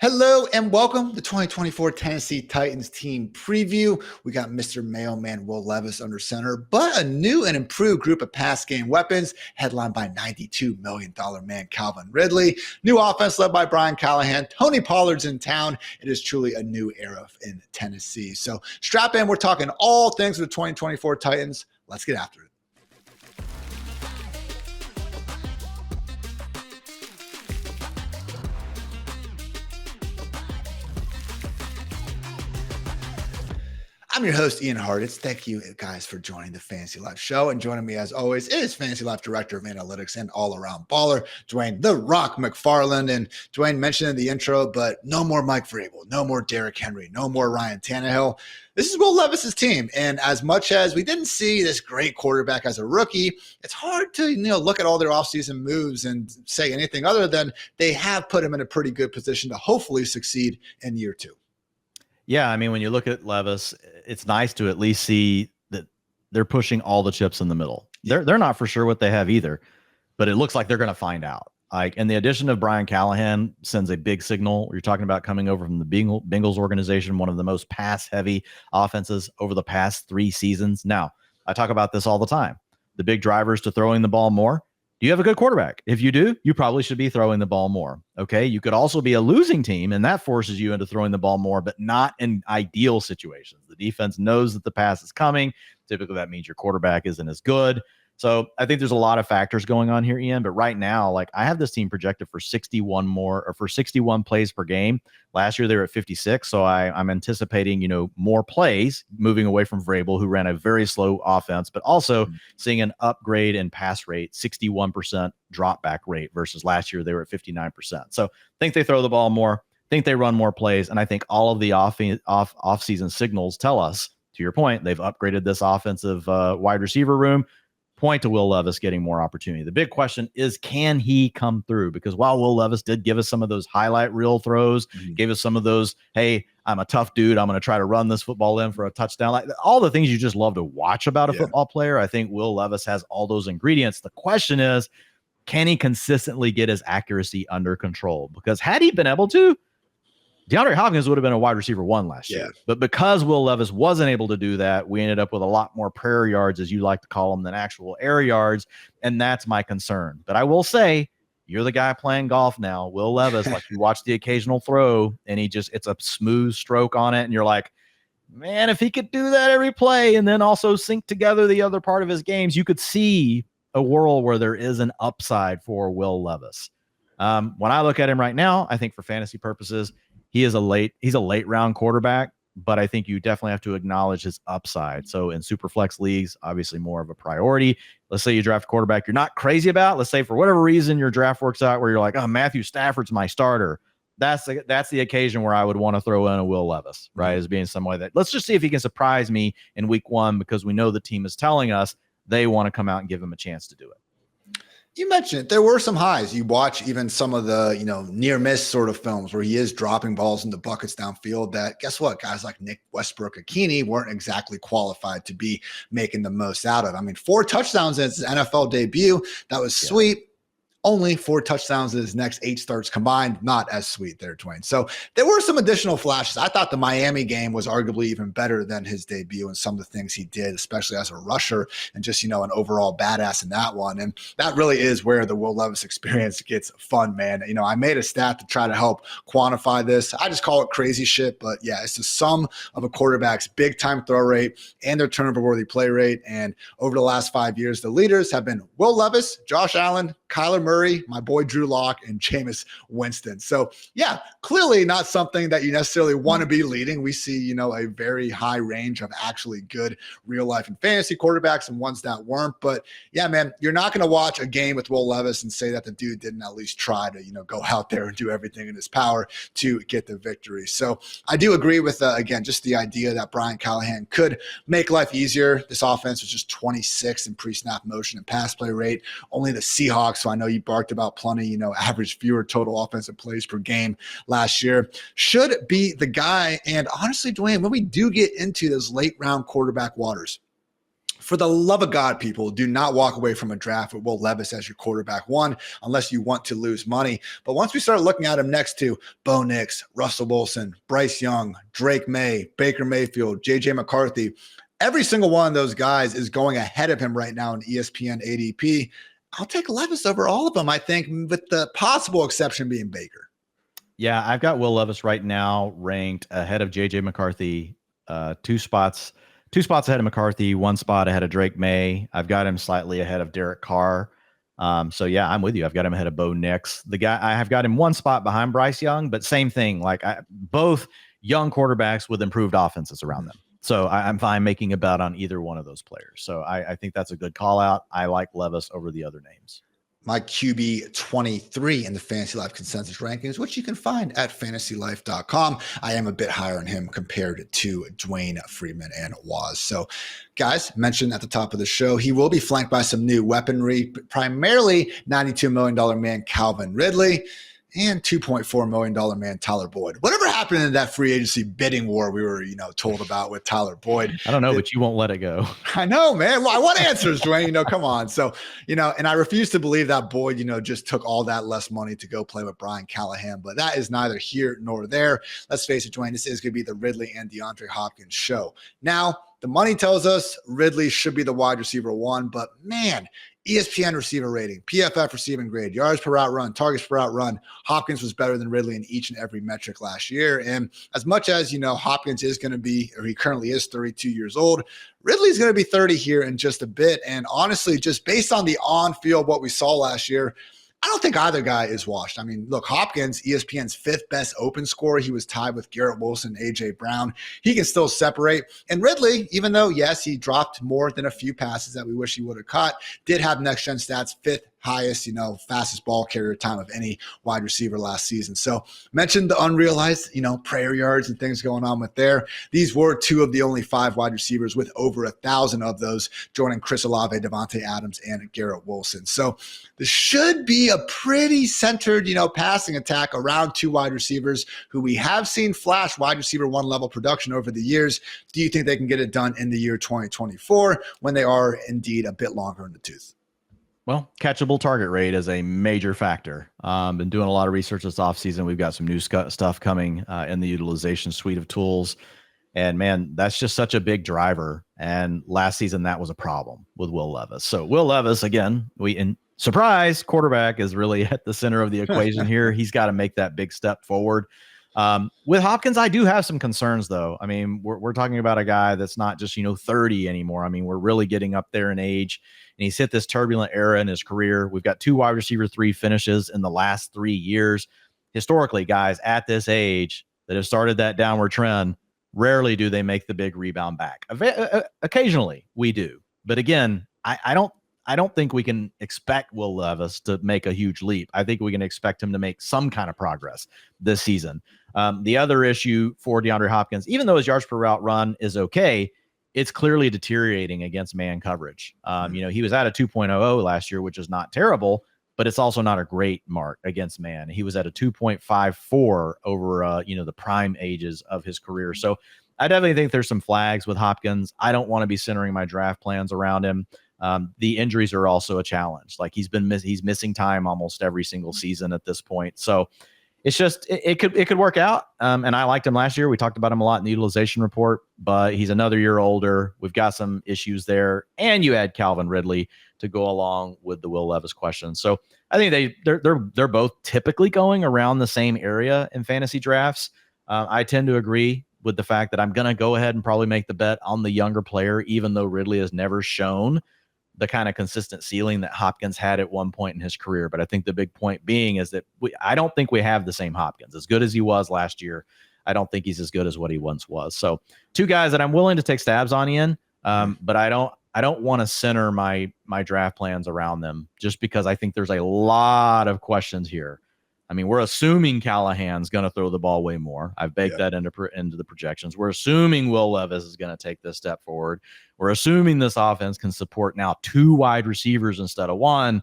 Hello and welcome to 2024 Tennessee Titans team preview. We got Mr. Mailman Will Levis under center, but a new and improved group of pass game weapons headlined by $92 million man Calvin Ridley. New offense led by Brian Callahan. Tony Pollard's in town. It is truly a new era in Tennessee. So strap in. We're talking all things with the 2024 Titans. Let's get after it. I'm your host, Ian Hartitz. Thank you, guys, for joining the Fantasy Life show. And joining me, as always, is Fantasy Life Director of Analytics and all-around baller, Dwain "The Rock" McFarland. And Dwain mentioned in the intro, but no more Mike Vrabel, no more Derrick Henry, no more Ryan Tannehill. This is Will Levis's team. And as much as we didn't see this great quarterback as a rookie, it's hard to look at all their offseason moves and say anything other than they have put him in a pretty good position to hopefully succeed in year two. Yeah, I mean, when you look at Levis, it's nice to at least see that they're pushing all the chips in the middle. They're not for sure what they have either, but it looks like they're going to find out. And the addition of Brian Callahan sends a big signal. You're talking about coming over from the Bengals organization, one of the most pass-heavy offenses over the past 3 seasons. Now, I talk about this all the time. The big drivers to throwing the ball more. Do you have a good quarterback? If you do, you probably should be throwing the ball more. Okay. You could also be a losing team, and that forces you into throwing the ball more, but not in ideal situations. The defense knows that the pass is coming. Typically, that means your quarterback isn't as good. So I think there's a lot of factors going on here, Ian. But right now, I have this team projected for 61 plays per game. Last year they were at 56, so I'm anticipating more plays, moving away from Vrabel, who ran a very slow offense, but also seeing an upgrade in pass rate, 61% drop back rate versus last year they were at 59%. So I think they throw the ball more, think they run more plays, and I think all of the off-season signals tell us, to your point, they've upgraded this offensive wide receiver room. Point to Will Levis getting more opportunity. The big question is, can he come through? Because while Will Levis did give us some of those highlight reel throws, gave us some of those, hey, I'm a tough dude, I'm going to try to run this football in for a touchdown, all the things you just love to watch about a football player, I think Will Levis has all those ingredients. The question is, can he consistently get his accuracy under control? Because had he been able to, DeAndre Hopkins would have been a wide receiver 1 last year. But because Will Levis wasn't able to do that, we ended up with a lot more prayer yards, as you like to call them, than actual air yards. And that's my concern. But I will say, you're the guy playing golf now, Will Levis. You watch the occasional throw, and it's a smooth stroke on it. And you're like, man, if he could do that every play and then also sync together the other part of his games, you could see a world where there is an upside for Will Levis. When I look at him right now, I think for fantasy purposes, he's a late round quarterback, but I think you definitely have to acknowledge his upside. So in super flex leagues, obviously more of a priority. Let's say you draft a quarterback you're not crazy about. Let's say for whatever reason your draft works out where you're like, oh, Matthew Stafford's my starter. That's the occasion where I would want to throw in a Will Levis, right? As being some way that let's just see if he can surprise me in week 1, because we know the team is telling us they want to come out and give him a chance to do it. You mentioned it. There were some highs. You watch even some of the, near miss sort of films where he is dropping balls into buckets downfield that, guess what, guys like Nick Westbrook-Ikhine weren't exactly qualified to be making the most out of. I mean, 4 touchdowns in his NFL debut. That was sweet. Only 4 touchdowns in his next 8 starts combined. Not as sweet there, Dwain. So there were some additional flashes. I thought the Miami game was arguably even better than his debut and some of the things he did, especially as a rusher and just, an overall badass in that one. And that really is where the Will Levis experience gets fun, man. I made a stat to try to help quantify this. I just call it crazy shit, but yeah, it's the sum of a quarterback's big time throw rate and their turnover worthy play rate. And over the last 5 years, the leaders have been Will Levis, Josh Allen, Kyler Murray, my boy Drew Lock, and Jameis Winston. So yeah, clearly not something that you necessarily want to be leading. We see, a very high range of actually good real life and fantasy quarterbacks and ones that weren't. But yeah, man, you're not going to watch a game with Will Levis and say that the dude didn't at least try to, go out there and do everything in his power to get the victory. So I do agree with, again, just the idea that Brian Callahan could make life easier. This offense was just 26 in pre-snap motion and pass play rate. Only the Seahawks, so I know you barked about plenty, average fewer total offensive plays per game last year, should be the guy. And honestly, Dwain, when we do get into those late round quarterback waters, For the love of God, people, do not walk away from a draft with Will Levis as your quarterback one, unless you want to lose money. But once we start looking at him next to Bo Nix, Russell Wilson, Bryce Young, Drake May, Baker Mayfield, JJ McCarthy, every single one of those guys is going ahead of him right now in ESPN ADP. I'll take Levis over all of them, I think, with the possible exception being Baker. Yeah, I've got Will Levis right now ranked ahead of JJ McCarthy, two spots ahead of McCarthy, one spot ahead of Drake May. I've got him slightly ahead of Derek Carr. So yeah, I'm with you. I've got him ahead of Bo Nix. The guy I have got him one spot behind Bryce Young, but same thing. Like both young quarterbacks with improved offenses around them. So I'm fine making a bet on either one of those players. So I think that's a good call out. I like Levis over the other names. My QB 23 in the Fantasy Life Consensus Rankings, which you can find at FantasyLife.com. I am a bit higher on him compared to Dwain, Freeman, and Waz. So, guys, mentioned at the top of the show, he will be flanked by some new weaponry, primarily $92 million man Calvin Ridley and $2.4 million man Tyler Boyd. Whatever happened in that free agency bidding war we were, told about with Tyler Boyd? I don't know, but you won't let it go. I know, man. Well, I want answers, Dwayne. Come on. So, and I refuse to believe that Boyd, just took all that less money to go play with Brian Callahan, but that is neither here nor there. Let's face it, Dwayne, this is going to be the Ridley and DeAndre Hopkins show. Now, the money tells us Ridley should be the wide receiver one, but man, ESPN receiver rating, PFF receiving grade, yards per route run, targets per route run. Hopkins was better than Ridley in each and every metric last year. And as much as, Hopkins is going to be, or he currently is 32 years old, Ridley's going to be 30 here in just a bit. And honestly, just based on the on-field, what we saw last year, I don't think either guy is washed. I mean, look, Hopkins, ESPN's fifth best open scorer. He was tied with Garrett Wilson, A.J. Brown. He can still separate. And Ridley, even though, yes, he dropped more than a few passes that we wish he would have caught, did have next-gen stats, fifth highest, fastest ball carrier time of any wide receiver last season. So mentioned the unrealized, prayer yards and things going on with there. These were two of the only 5 wide receivers with over 1,000 of those, joining Chris Olave, Devontae Adams, and Garrett Wilson. So this should be a pretty centered, passing attack around 2 wide receivers who we have seen flash wide receiver 1 level production over the years. Do you think they can get it done in the year 2024 when they are indeed a bit longer in the tooth? Well, catchable target rate is a major factor. Been doing a lot of research this offseason. We've got some new stuff coming in the utilization suite of tools. And man, that's just such a big driver. And last season, that was a problem with Will Levis. So Will Levis, again, surprise, quarterback is really at the center of the equation here. He's got to make that big step forward. With Hopkins, I do have some concerns, though. I mean, we're talking about a guy that's not just, 30 anymore. I mean, we're really getting up there in age, and he's hit this turbulent era in his career. We've got 2 wide receiver 3 finishes in the last 3 years. Historically, guys at this age that have started that downward trend, rarely do they make the big rebound back. Occasionally we do. But again, I don't think we can expect Will Levis to make a huge leap. I think we can expect him to make some kind of progress this season. The other issue for DeAndre Hopkins, even though his yards per route run is okay, it's clearly deteriorating against man coverage. He was at a 2.00 last year, which is not terrible, but it's also not a great mark against man. He was at a 2.54 over, the prime ages of his career. So I definitely think there's some flags with Hopkins. I don't want to be centering my draft plans around him. The injuries are also a challenge. Like he's missing time almost every single season at this point. So it's just, it could work out. And I liked him last year. We talked about him a lot in the utilization report, but he's another year older. We've got some issues there. And you add Calvin Ridley to go along with the Will Levis question. So I think they're both typically going around the same area in fantasy drafts. I tend to agree with the fact that I'm going to go ahead and probably make the bet on the younger player, even though Ridley has never shown the kind of consistent ceiling that Hopkins had at one point in his career. But I think the big point being is that I don't think we have the same Hopkins. As good as he was last year, I don't think he's as good as what he once was. So 2 guys that I'm willing to take stabs on, Ian, but I don't want to center my draft plans around them just because I think there's a lot of questions here. I mean, we're assuming Callahan's going to throw the ball way more. I've baked that into the projections. We're assuming Will Levis is going to take this step forward. We're assuming this offense can support now 2 wide receivers instead of 1.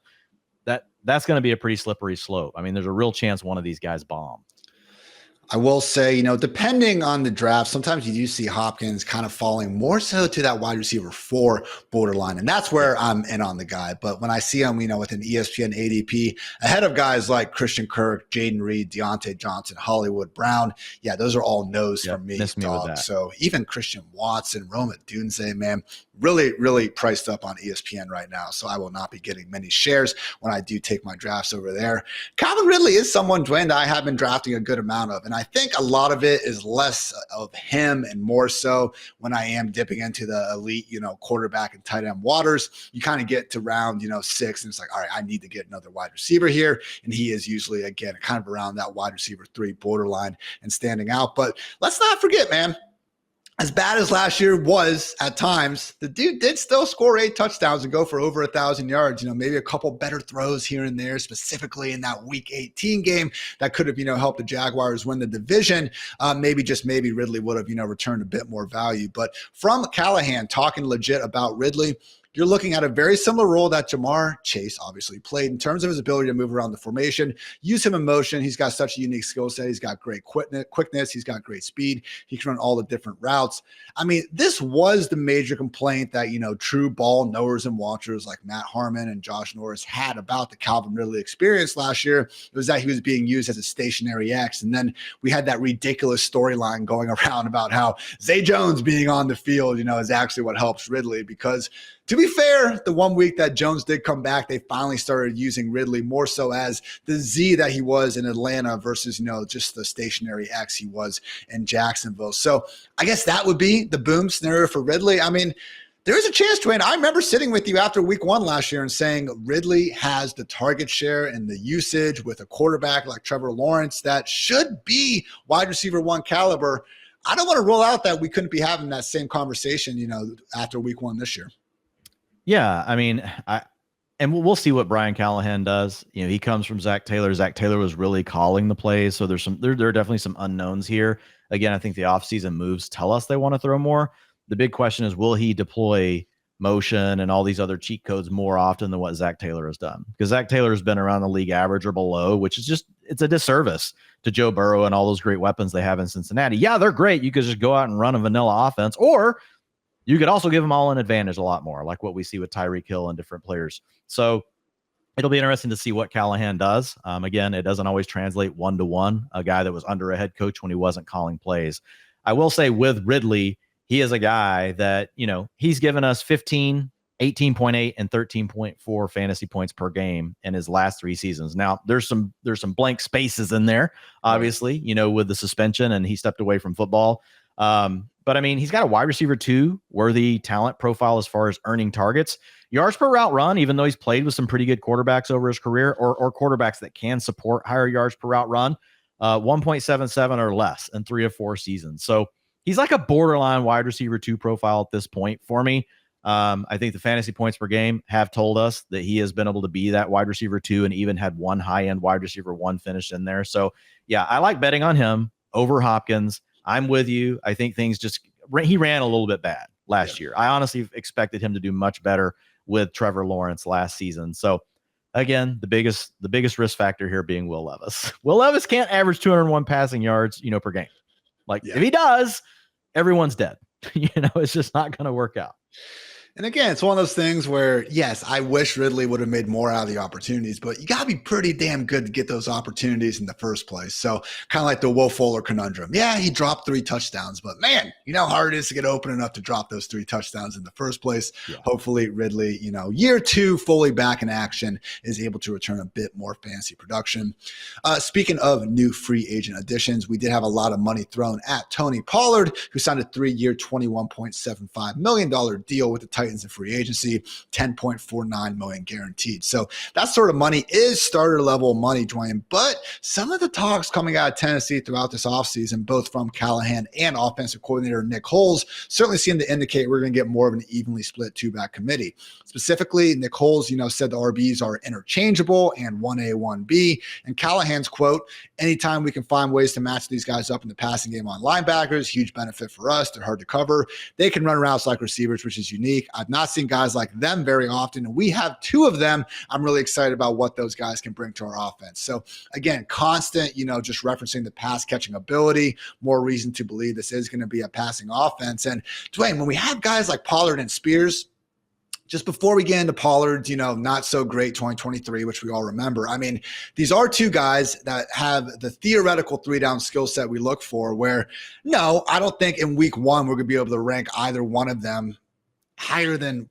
That's going to be a pretty slippery slope. I mean, there's a real chance one of these guys bomb. I will say, depending on the draft, sometimes you do see Hopkins kind of falling more so to that wide receiver 4 borderline. And that's where I'm in on the guy. But when I see him, with an ESPN ADP ahead of guys like Christian Kirk, Jaden Reed, Deontay Johnson, Hollywood Brown, yeah, those are all no's for me, dog. So even Christian Watson, Roma Dunze, man, really, really priced up on ESPN right now. So I will not be getting many shares when I do take my drafts over there. Calvin Ridley is someone, Dwain, that I have been drafting a good amount of. And I think a lot of it is less of him and more so when I am dipping into the elite, quarterback and tight end waters. You kind of get to round, 6, and it's like, all right, I need to get another wide receiver here. And he is usually, again, kind of around that wide receiver 3 borderline and standing out. But let's not forget, man, as bad as last year was at times, the dude did still score 8 touchdowns and go for over 1,000 yards. Maybe a couple better throws here and there, specifically in that Week 18 game that could have, helped the Jaguars win the division. Maybe Ridley would have, returned a bit more value. But from Callahan talking legit about Ridley, you're looking at a very similar role that Jamar Chase obviously played in terms of his ability to move around the formation, use him in motion. He's got such a unique skill set. He's got great quickness. He's got great speed. He can run all the different routes. I mean, this was the major complaint that, true ball knowers and watchers like Matt Harmon and Josh Norris had about the Calvin Ridley experience last year. It was that he was being used as a stationary X. And then we had that ridiculous storyline going around about how Zay Jones being on the field, is actually what helps Ridley because, to be fair, the 1 week that Jones did come back, they finally started using Ridley more so as the Z that he was in Atlanta versus, just the stationary X he was in Jacksonville. So I guess that would be the boom scenario for Ridley. I mean, there is a chance, Dwain. I remember sitting with you after week 1 last year and saying Ridley has the target share and the usage with a quarterback like Trevor Lawrence that should be wide receiver 1 caliber. I don't want to rule out that we couldn't be having that same conversation, after week 1 this year. Yeah, I mean, and we'll see what Brian Callahan does. He comes from Zach Taylor. Zach Taylor was really calling the plays, so there are definitely some unknowns here. Again, I think the offseason moves tell us they want to throw more. The big question is, will he deploy motion and all these other cheat codes more often than what Zach Taylor has done? Because Zach Taylor has been around the league average or below, which is it's a disservice to Joe Burrow and all those great weapons they have in Cincinnati. Yeah, they're great. You could just go out and run a vanilla offense, or you could also give them all an advantage a lot more, like what we see with Tyreek Hill and different players. So it'll be interesting to see what Callahan does. Again, it doesn't always translate 1-to-1, a guy that was under a head coach when he wasn't calling plays. I will say with Ridley, he is a guy that, he's given us 15, 18.8, and 13.4 fantasy points per game in his last 3 seasons. Now, there's some blank spaces in there, obviously, with the suspension, and he stepped away from football. But I mean, he's got a wide receiver 2 worthy talent profile as far as earning targets. Yards per route run, even though he's played with some pretty good quarterbacks over his career or quarterbacks that can support higher yards per route run, 1.77 or less in 3 of 4 seasons. So he's like a borderline wide receiver 2 profile at this point for me. I think the fantasy points per game have told us that he has been able to be that wide receiver 2 and even had one high-end wide receiver 1 finish in there. So yeah, I like betting on him over Hopkins. I'm with you. I think he ran a little bit bad last year. I honestly expected him to do much better with Trevor Lawrence last season. So again, the biggest risk factor here being Will Levis. Will Levis can't average 201 passing yards, per game. If he does, everyone's dead. It's just not going to work out. And again, it's one of those things where, yes, I wish Ridley would have made more out of the opportunities, but you got to be pretty damn good to get those opportunities in the first place. So kind of like the Will Fuller conundrum. Yeah, he dropped 3 touchdowns, but man, how hard it is to get open enough to drop those 3 touchdowns in the first place. Yeah. Hopefully Ridley, year 2 fully back in action is able to return a bit more fantasy production. Speaking of new free agent additions, we did have a lot of money thrown at Tony Pollard, who signed a 3-year, $21.75 million deal with the Titans in free agency, $10.49 million guaranteed. So that sort of money is starter level money, Dwain. But some of the talks coming out of Tennessee throughout this offseason, both from Callahan and offensive coordinator Nick Holes, certainly seem to indicate we're going to get more of an evenly split 2-back committee. Specifically, Nick Holes, said the RBs are interchangeable and 1A, 1B. And Callahan's quote, anytime we can find ways to match these guys up in the passing game on linebackers, huge benefit for us. They're hard to cover. They can run routes like receivers, which is unique. I've not seen guys like them very often. And we have two of them. I'm really excited about what those guys can bring to our offense. So again, constant, just referencing the pass catching ability, more reason to believe this is going to be a passing offense. And Dwain, when we have guys like Pollard and Spears, just before we get into Pollard's, not so great 2023, which we all remember. I mean, these are two guys that have the theoretical 3-down skill set we look for, where no, I don't think in week 1 we're going to be able to rank either one of them higher than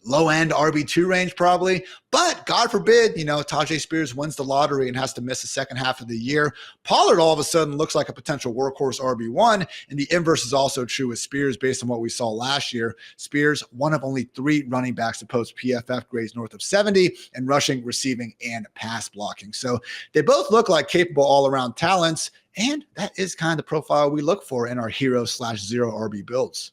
low end RB2 range probably. But God forbid, Tyjae Spears wins the lottery and has to miss the second half of the year. Pollard all of a sudden looks like a potential workhorse RB1. And the inverse is also true with Spears based on what we saw last year. Spears, one of only 3 running backs to post PFF grades north of 70 in rushing, receiving, and pass blocking. So they both look like capable all-around talents. And that is kind of the profile we look for in our hero/zero RB builds.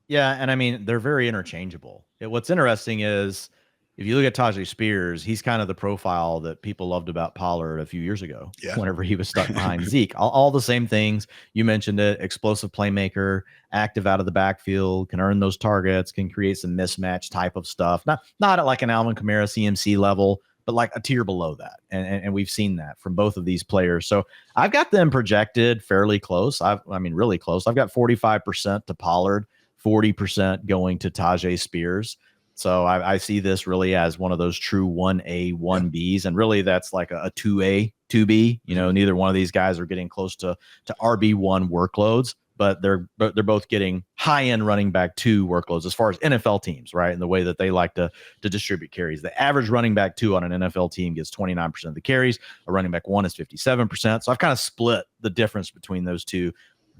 Yeah, and I mean, they're very interchangeable. What's interesting is if you look at Tyjae Spears, he's kind of the profile that people loved about Pollard a few years ago, whenever he was stuck behind Zeke. All the same things. You mentioned it, explosive playmaker, active out of the backfield, can earn those targets, can create some mismatch type of stuff. Not at like an Alvin Kamara CMC level, but like a tier below that. And we've seen that from both of these players. So I've got them projected fairly close. I mean, really close. I've got 45% to Pollard, 40% going to Tyjae Spears. So I see this really as one of those true 1A, 1Bs. And really that's like a 2A, 2B. Neither one of these guys are getting close to RB1 workloads, but they're both getting high-end running back 2 workloads as far as NFL teams, right? And the way that they like to distribute carries. The average running back 2 on an NFL team gets 29% of the carries. A running back 1 is 57%. So I've kind of split the difference between those two,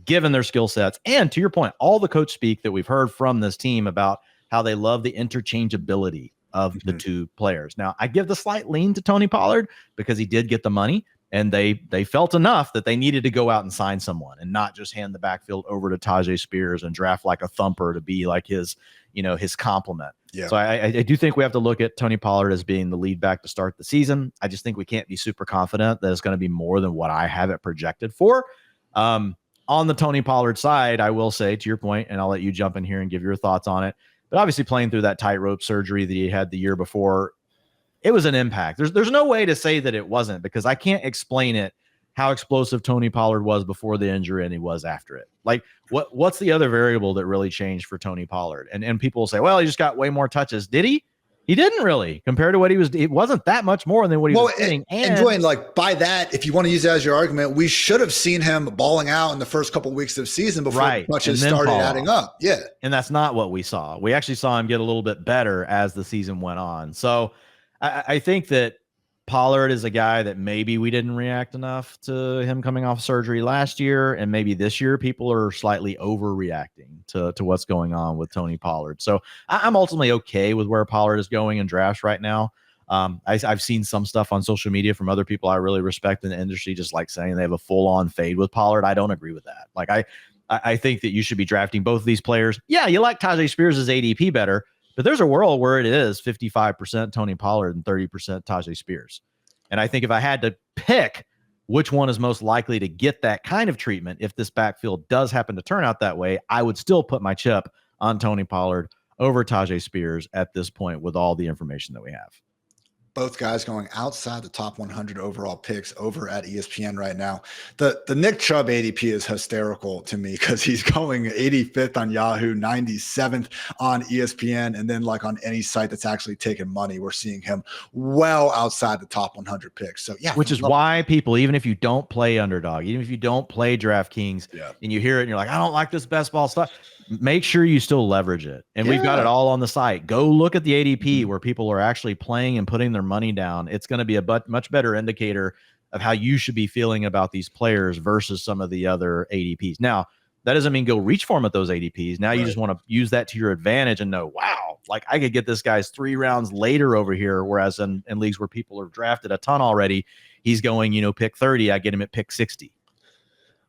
given their skill sets. And to your point, all the coach speak that we've heard from this team about how they love the interchangeability of the two players. Now, I give the slight lean to Tony Pollard because he did get the money, and they felt enough that they needed to go out and sign someone and not just hand the backfield over to Tyjae Spears and draft like a thumper to be like his complement. Yeah. So I do think we have to look at Tony Pollard as being the lead back to start the season. I just think we can't be super confident that it's going to be more than what I have it projected for. On the Tony Pollard side, I will say, to your point, and I'll let you jump in here and give your thoughts on it, but obviously playing through that tightrope surgery that he had the year before, it was an impact. There's no way to say that it wasn't, because I can't explain it, how explosive Tony Pollard was before the injury and he was after it. Like, what's the other variable that really changed for Tony Pollard? And people will say, well, he just got way more touches. Did he? He didn't really, compared to what he was. It wasn't that much more than what he was getting. And Dwain, like, by that, if you want to use that as your argument, we should have seen him balling out in the first couple of weeks of the season before touches started adding up. Yeah. And that's not what we saw. We actually saw him get a little bit better as the season went on. So I think that Pollard is a guy that maybe we didn't react enough to him coming off surgery last year. And maybe this year people are slightly overreacting to what's going on with Tony Pollard. So I'm ultimately okay with where Pollard is going in drafts right now. I've seen some stuff on social media from other people I really respect in the industry, just like saying they have a full-on fade with Pollard. I don't agree with that. Like, I think that you should be drafting both of these players. Yeah, you like Tyjae Spears' ADP better, but there's a world where it is 55% Tony Pollard and 30% Tyjae Spears. And I think if I had to pick which one is most likely to get that kind of treatment, if this backfield does happen to turn out that way, I would still put my chip on Tony Pollard over Tyjae Spears at this point with all the information that we have. Both guys going outside the top 100 overall picks over at ESPN right now. The Nick Chubb ADP is hysterical to me because he's going 85th on Yahoo, 97th on ESPN, and then like on any site that's actually taking money, we're seeing him well outside the top 100 picks. So yeah, which is why people, even if you don't play Underdog, even if you don't play DraftKings, and you hear it and you're like, I don't like this best ball stuff, make sure you still leverage it. And we've got it all on the site. Go look at the ADP where people are actually playing and putting their money down. It's going to be a much better indicator of how you should be feeling about these players versus some of the other ADPs. Now, that doesn't mean go reach for them at those ADPs. Now you just want to use that to your advantage and know, wow, like I could get this guy's 3 rounds later over here. Whereas in leagues where people are drafted a ton already, he's going, pick 30. I get him at pick 60.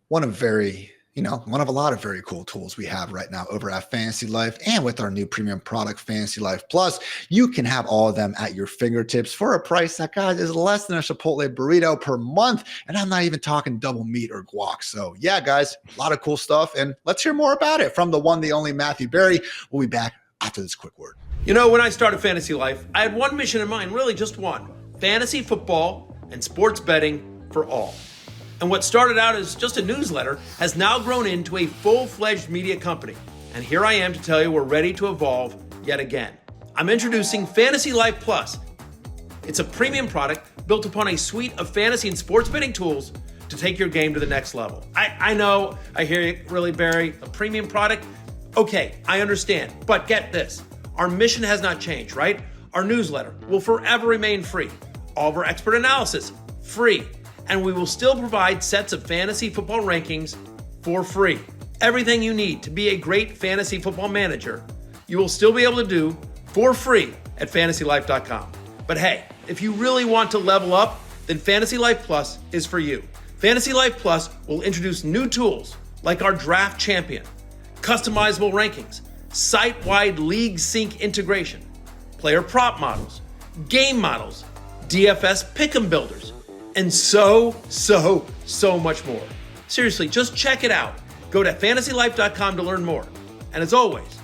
One of a lot of very cool tools we have right now over at Fantasy Life, and with our new premium product, FantasyLife Plus, you can have all of them at your fingertips for a price that, guys, is less than a Chipotle burrito per month. And I'm not even talking double meat or guac. So yeah, guys, a lot of cool stuff. And let's hear more about it from the one, the only Matthew Berry. We'll be back after this quick word. You know, when I started Fantasy Life, I had one mission in mind, really just one: fantasy football and sports betting for all. And what started out as just a newsletter has now grown into a full-fledged media company. And here I am to tell you we're ready to evolve yet again. I'm introducing FantasyLife Plus. It's a premium product built upon a suite of fantasy and sports betting tools to take your game to the next level. I know, I hear you, really, Barry, a premium product? Okay, I understand, but get this. Our mission has not changed, right? Our newsletter will forever remain free. All of our expert analysis, free. And we will still provide sets of fantasy football rankings for free. Everything you need to be a great fantasy football manager, you will still be able to do for free at FantasyLife.com. But hey, if you really want to level up, then FantasyLife Plus is for you. FantasyLife Plus will introduce new tools like our Draft Champion, customizable rankings, site-wide league sync integration, player prop models, game models, DFS pick'em builders, and so much more. Seriously, just check it out. Go to FantasyLife.com to learn more. And as always,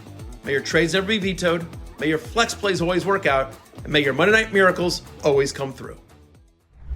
may your trades never be vetoed, may your flex plays always work out, and may your Monday Night Miracles always come through.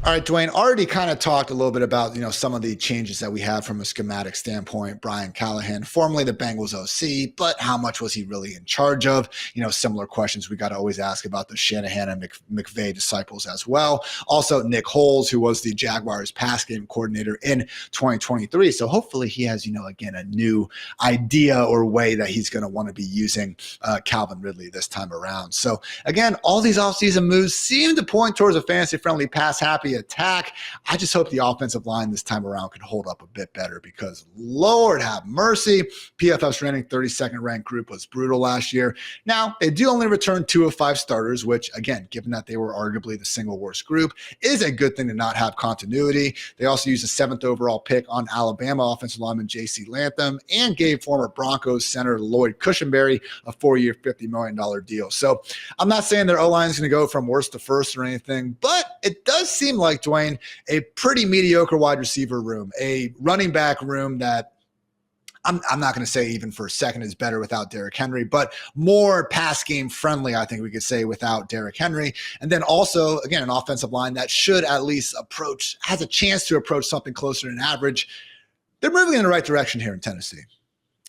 All right, Dwayne, already kind of talked a little bit about, some of the changes that we have from a schematic standpoint. Brian Callahan, formerly the Bengals OC, but how much was he really in charge of? Similar questions we got to always ask about the Shanahan and McVay disciples as well. Also, Nick Holes, who was the Jaguars pass game coordinator in 2023. So hopefully he has, again, a new idea or way that he's going to want to be using Calvin Ridley this time around. So again, all these offseason moves seem to point towards a fantasy-friendly, pass-happy attack. I just hope the offensive line this time around can hold up a bit better because Lord have mercy, PFF's ranking 32nd ranked group was brutal last year. Now, they do only return 2 of 5 starters, which again, given that they were arguably the single worst group, is a good thing to not have continuity. They also used a 7th overall pick on Alabama offensive lineman J.C. Latham and gave former Broncos center Lloyd Cushenberry a 4-year, $50 million deal. So I'm not saying their O-line is going to go from worst to first or anything, but it does seem like, Dwayne, a pretty mediocre wide receiver room, a running back room that I'm not going to say even for a second is better without Derrick Henry, but more pass game friendly, I think we could say, without Derrick Henry. And then also, again, an offensive line that should at least has a chance to approach something closer to an average. They're moving in the right direction here in Tennessee.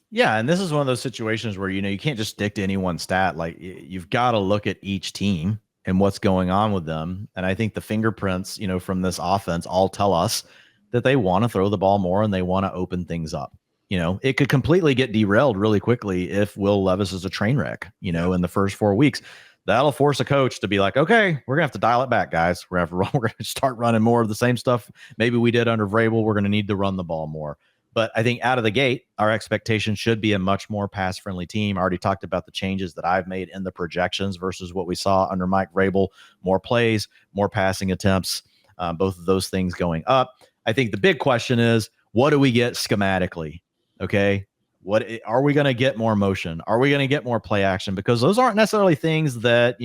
Yeah, and this is one of those situations where, you can't just stick to any one stat. Like, you've got to look at each team and what's going on with them. And I think the fingerprints, from this offense all tell us that they want to throw the ball more and they want to open things up. It could completely get derailed really quickly if Will Levis is a train wreck, in the first 4 weeks. That'll force a coach to be like, okay, we're going to have to dial it back, guys. We're going to start running more of the same stuff maybe we did under Vrabel. We're going to need to run the ball more. But I think out of the gate, our expectation should be a much more pass-friendly team. I already talked about the changes that I've made in the projections versus what we saw under Mike Vrabel. More plays, more passing attempts, both of those things going up. I think the big question is, what do we get schematically? Okay, what are we going to get more motion? Are we going to get more play action? Because those aren't necessarily things that,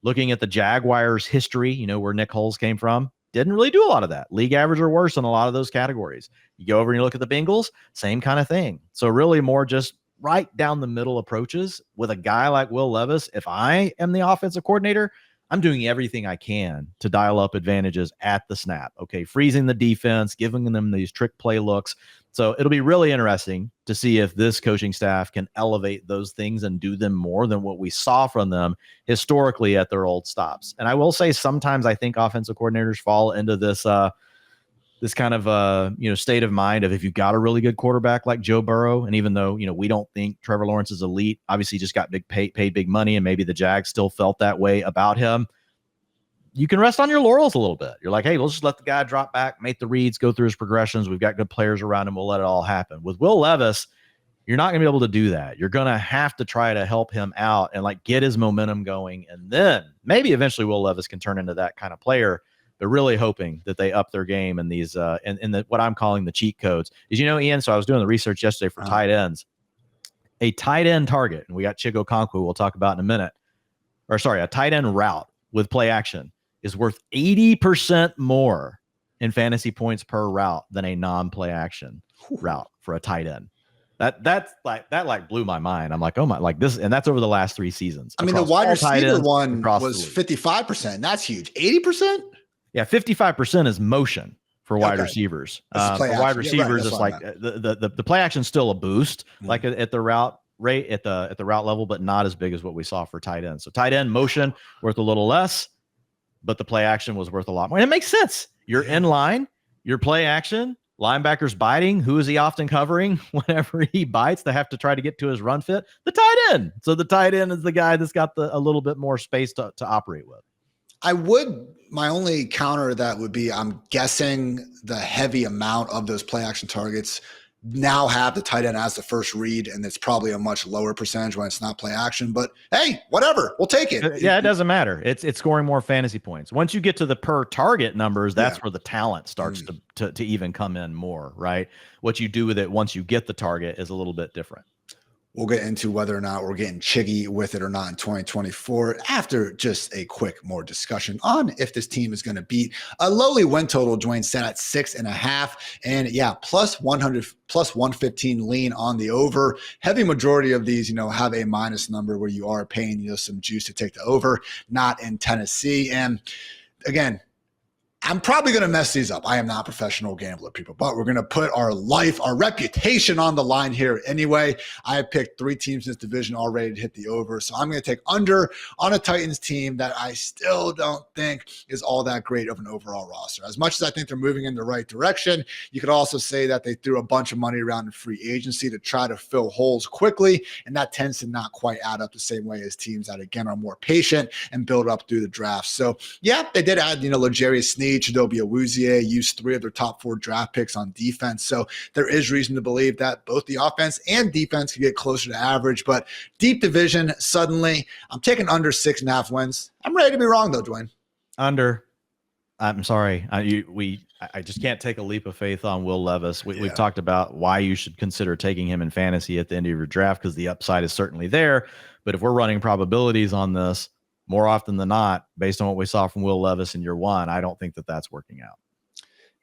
looking at the Jaguars' history, where Nick Holes came from, didn't really do a lot of that. League average or worse in a lot of those categories. You go over and you look at the Bengals, same kind of thing. So really more just right down the middle approaches with a guy like Will Levis. If I am the offensive coordinator, I'm doing everything I can to dial up advantages at the snap. Okay, freezing the defense, giving them these trick play looks. So it'll be really interesting to see if this coaching staff can elevate those things and do them more than what we saw from them historically at their old stops. And I will say sometimes I think offensive coordinators fall into this this kind of state of mind of if you've got a really good quarterback like Joe Burrow, and even though we don't think Trevor Lawrence is elite, obviously just got paid big money, and maybe the Jags still felt that way about him. You can rest on your laurels a little bit. You're like, hey, we'll just let the guy drop back, make the reads, go through his progressions. We've got good players around him. We'll let it all happen. With Will Levis, you're not going to be able to do that. You're going to have to try to help him out and get his momentum going. And then maybe eventually Will Levis can turn into that kind of player. They're really hoping that they up their game in these in what I'm calling the cheat codes. As you know, Ian, so I was doing the research yesterday for tight ends. A tight end target, and we got Chig Okonkwo we'll talk about in a minute. A tight end route with play action is worth 80% more in fantasy points per route than a non-play action route for a tight end. That blew my mind. I'm like, oh my, like this, and that's over the last 3 seasons. I mean, the wide receiver one was was 55%. That's huge. 80%? Yeah, 55% is motion for wide receivers. For wide receivers, it's like the play action is still a boost, like at the route rate at the route level, but not as big as what we saw for tight end. So tight end motion worth a little less, but the play action was worth a lot more. And it makes sense. You're in line, your play action, linebacker's biting. Who is he often covering whenever he bites? They have to try to get to his run fit. The tight end. So the tight end is the guy that's got a little bit more space to operate with. My only counter to that would be, I'm guessing the heavy amount of those play action targets now have the tight end as the first read, and it's probably a much lower percentage when it's not play action. But hey, whatever, we'll take it. Yeah, it doesn't matter. It's scoring more fantasy points. Once you get to the per target numbers, that's where the talent starts to even come in more, right? What you do with it once you get the target is a little bit different. We'll get into whether or not we're getting chiggy with it or not in 2024 after just a quick more discussion on if this team is going to beat a lowly win total. Dwain set at 6.5, and yeah, plus 100, plus 115 lean on the over. Heavy majority of these, have a minus number where you are paying some juice to take the over. Not in Tennessee, and again, I'm probably going to mess these up. I am not a professional gambler, people, but we're going to put our life, our reputation on the line here anyway. I have picked 3 teams in this division already to hit the over, so I'm going to take under on a Titans team that I still don't think is all that great of an overall roster. As much as I think they're moving in the right direction, you could also say that they threw a bunch of money around in free agency to try to fill holes quickly, and that tends to not quite add up the same way as teams that, again, are more patient and build up through the draft. So, yeah, they did add, L'Jarius Sneed, Chidobe Awuzie, used 3 of their top 4 draft picks on defense. So there is reason to believe that both the offense and defense could get closer to average. But deep division, suddenly, I'm taking under 6.5 wins. I'm ready to be wrong, though, Dwain. Under. I'm sorry. I just can't take a leap of faith on Will Levis. We've talked about why you should consider taking him in fantasy at the end of your draft, because the upside is certainly there. But if we're running probabilities on this, more often than not, based on what we saw from Will Levis in year 1, I don't think that that's working out.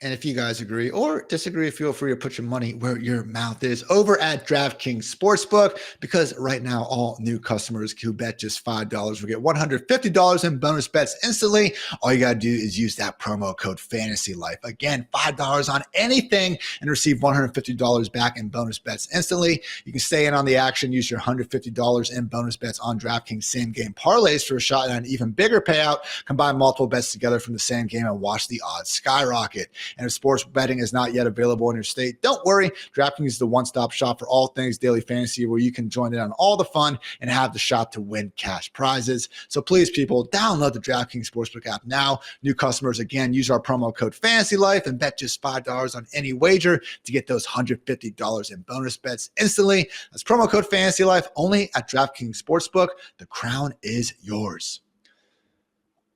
And if you guys agree or disagree, feel free to put your money where your mouth is over at DraftKings Sportsbook, because right now, all new customers who bet just $5 will get $150 in bonus bets instantly. All you got to do is use that promo code FantasyLife. Again, $5 on anything and receive $150 back in bonus bets instantly. You can stay in on the action, use your $150 in bonus bets on DraftKings same game parlays for a shot at an even bigger payout. Combine multiple bets together from the same game and watch the odds skyrocket. And if sports betting is not yet available in your state, don't worry. DraftKings is the one-stop shop for all things daily fantasy, where you can join in on all the fun and have the shot to win cash prizes. So please, people, download the DraftKings Sportsbook app now. New customers, again, use our promo code FantasyLife and bet just $5 on any wager to get those $150 in bonus bets instantly. That's promo code FantasyLife only at DraftKings Sportsbook. The crown is yours.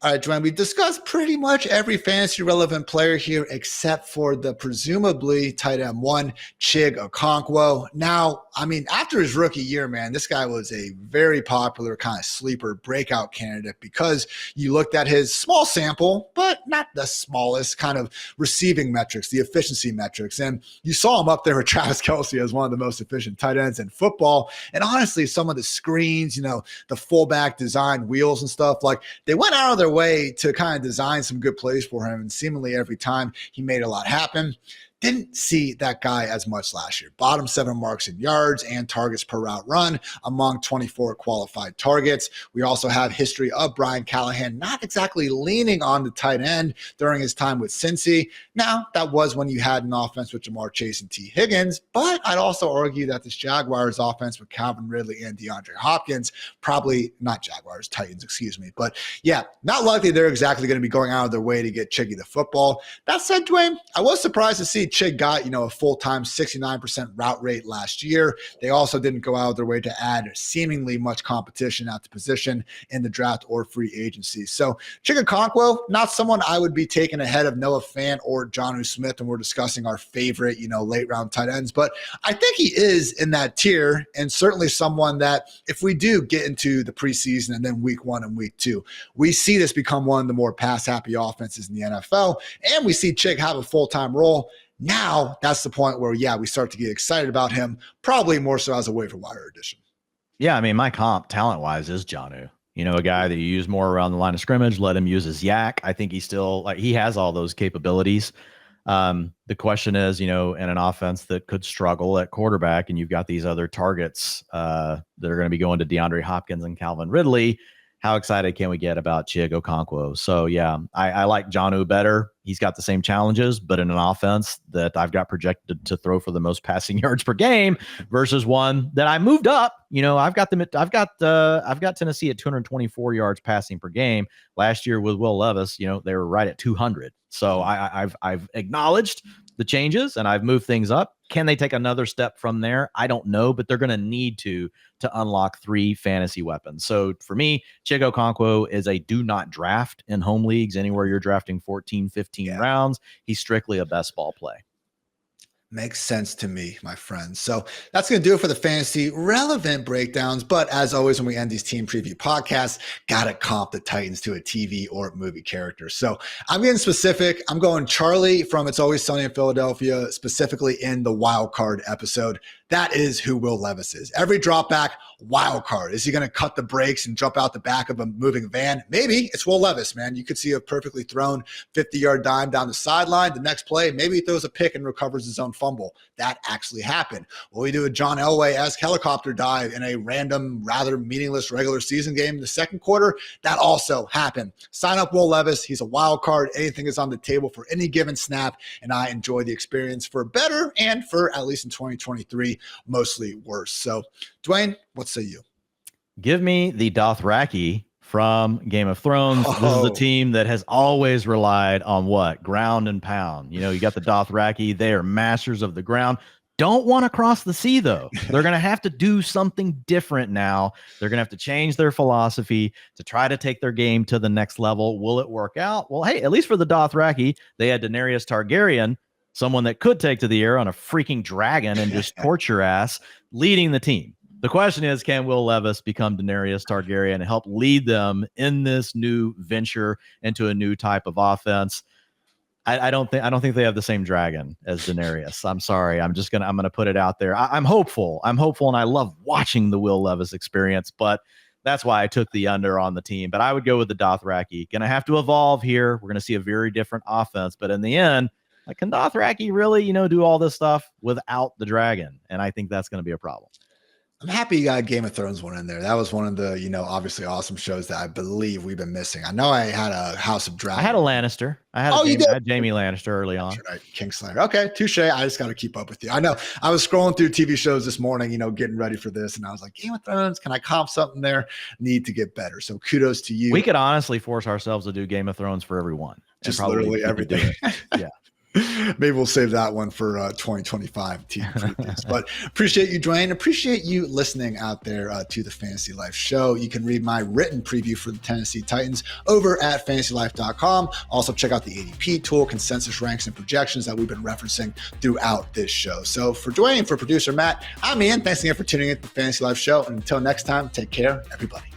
All right, Dwayne, we discussed pretty much every fantasy relevant player here except for the presumably tight end 1, Chig Okonkwo. Now, I mean, after his rookie year, man, this guy was a very popular kind of sleeper breakout candidate, because you looked at his small sample, but not the smallest kind of receiving metrics, the efficiency metrics. And you saw him up there with Travis Kelce as one of the most efficient tight ends in football. And honestly, some of the screens, the fullback design wheels and stuff, like they went out of their way to kind of design some good plays for him, and seemingly every time he made a lot happen. Didn't see that guy as much last year. Bottom 7 marks in yards and targets per route run among 24 qualified targets. We also have history of Brian Callahan not exactly leaning on the tight end during his time with Cincy. Now, that was when you had an offense with Jamar Chase and T. Higgins, but I'd also argue that this Jaguars offense with Calvin Ridley and DeAndre Hopkins, probably not Jaguars, Titans, excuse me. But yeah, not likely they're exactly going to be going out of their way to get Chiggy the football. That said, Dwayne, I was surprised to see Chig got, a full-time 69% route rate last year. They also didn't go out of their way to add seemingly much competition at the position in the draft or free agency. So Chig Okonkwo, not someone I would be taking ahead of Noah Fant or Jonnu Smith when we're discussing our favorite, late round tight ends. But I think he is in that tier, and certainly someone that if we do get into the preseason and then week 1 and week 2, we see this become one of the more pass-happy offenses in the NFL, and we see Chig have a full-time role. Now that's the point where, we start to get excited about him, probably more so as a waiver wire addition. Yeah, I mean, my comp talent-wise is Jonnu. A guy that you use more around the line of scrimmage, let him use his yak. I think he's still he has all those capabilities. The question is, in an offense that could struggle at quarterback, and you've got these other targets that are going to be going to DeAndre Hopkins and Calvin Ridley, how excited can we get about Chig Okonkwo? So yeah, I like Jonnu better. He's got the same challenges, but in an offense that I've got projected to throw for the most passing yards per game versus one that I moved up. I've got Tennessee at 224 yards passing per game. Last year with Will Levis, they were right at 200. So I've acknowledged the changes and I've moved things up. Can they take another step from there? I don't know, but they're going to need to unlock 3 fantasy weapons. So for me, Chig Okonkwo is a do not draft in home leagues anywhere you're drafting 14, 15 rounds. He's strictly a best ball play. Makes sense to me, my friends. So that's going to do it for the fantasy relevant breakdowns. But as always, when we end these team preview podcasts, got to comp the Titans to a TV or movie character. So I'm getting specific. I'm going Charlie from It's Always Sunny in Philadelphia, specifically in the wild card episode. That is who Will Levis is. Every drop back, wild card. Is he going to cut the brakes and jump out the back of a moving van? Maybe. It's Will Levis, man. You could see a perfectly thrown 50-yard dime down the sideline. The next play, maybe he throws a pick and recovers his own fumble. That actually happened. Will he do a John Elway-esque helicopter dive in a random, rather meaningless regular season game in the second quarter? That also happened. Sign up Will Levis. He's a wild card. Anything is on the table for any given snap, and I enjoy the experience for better and for, at least in 2023, mostly worse. So, Dwayne, what say you? Give me the Dothraki from Game of Thrones. Oh. This is a team that has always relied on what? Ground and pound. You got the Dothraki. They are masters of the ground. Don't want to cross the sea, though. They're going to have to do something different now. They're going to have to change their philosophy to try to take their game to the next level. Will it work out? Well, hey, at least for the Dothraki, they had Daenerys Targaryen, someone that could take to the air on a freaking dragon and just torture ass, leading the team. The question is, can Will Levis become Daenerys Targaryen and help lead them in this new venture into a new type of offense? I don't think they have the same dragon as Daenerys. I'm sorry. I'm gonna put it out there. I'm hopeful, and I love watching the Will Levis experience, but that's why I took the under on the team. But I would go with the Dothraki. Gonna have to evolve here. We're gonna see a very different offense, but in the end, can Dothraki really, do all this stuff without the dragon? And I think that's going to be a problem. I'm happy you got a Game of Thrones one in there. That was one of the, obviously awesome shows that I believe we've been missing. I know I had a House of Dragons. I had a Lannister. I had Jaime Lannister early on. Right. Kingslayer. Okay, touche. I just got to keep up with you. I know. I was scrolling through TV shows this morning, getting ready for this, and I was like, Game of Thrones, can I comp something there? Need to get better. So kudos to you. We could honestly force ourselves to do Game of Thrones for everyone. Just literally everything. Yeah. Maybe we'll save that one for 2025 team previews. But appreciate you, Dwayne. Appreciate you listening out there to the Fantasy Life Show. You can read my written preview for the Tennessee Titans over at FantasyLife.com. Also, check out the ADP tool, consensus ranks, and projections that we've been referencing throughout this show. So for Dwayne, for producer Matt, I'm Ian. Thanks again for tuning in to the Fantasy Life Show. And until next time, take care, everybody.